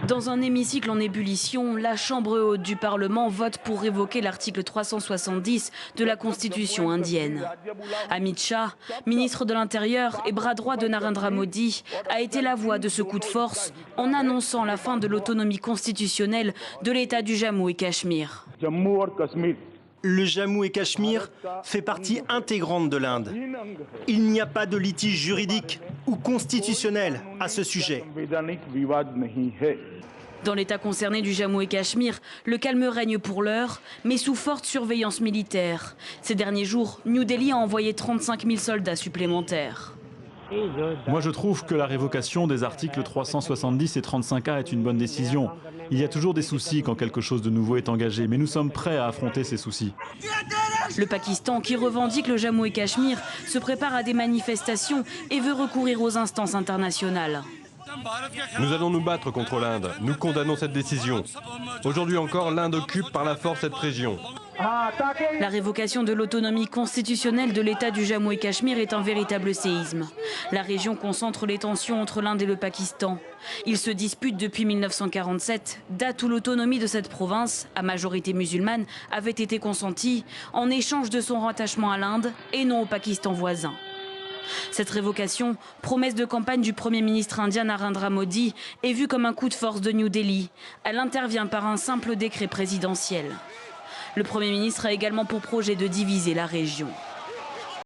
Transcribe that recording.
Dans un hémicycle en ébullition, la Chambre haute du Parlement vote pour révoquer l'article 370 de la Constitution indienne. Amit Shah, ministre de l'Intérieur et bras droit de Narendra Modi, a été la voix de ce coup de force en annonçant la fin de l'autonomie constitutionnelle de l'État du Jammu et Cachemire. Le Jammu et Cachemire fait partie intégrante de l'Inde. Il n'y a pas de litige juridique ou constitutionnel à ce sujet. Dans l'État concerné du Jammu et Cachemire, le calme règne pour l'heure, mais sous forte surveillance militaire. Ces derniers jours, New Delhi a envoyé 35 000 soldats supplémentaires. Moi, je trouve que la révocation des articles 370 et 35A est une bonne décision. Il y a toujours des soucis quand quelque chose de nouveau est engagé, mais nous sommes prêts à affronter ces soucis. Le Pakistan, qui revendique le Jammu et Cachemire, se prépare à des manifestations et veut recourir aux instances internationales. Nous allons nous battre contre l'Inde. Nous condamnons cette décision. Aujourd'hui encore, l'Inde occupe par la force cette région. La révocation de l'autonomie constitutionnelle de l'État du Jammu et Cachemire est un véritable séisme. La région concentre les tensions entre l'Inde et le Pakistan. Ils se disputent depuis 1947, date où l'autonomie de cette province, à majorité musulmane, avait été consentie en échange de son rattachement à l'Inde et non au Pakistan voisin. Cette révocation, promesse de campagne du Premier ministre indien Narendra Modi, est vue comme un coup de force de New Delhi. Elle intervient par un simple décret présidentiel. Le Premier ministre a également pour projet de diviser la région.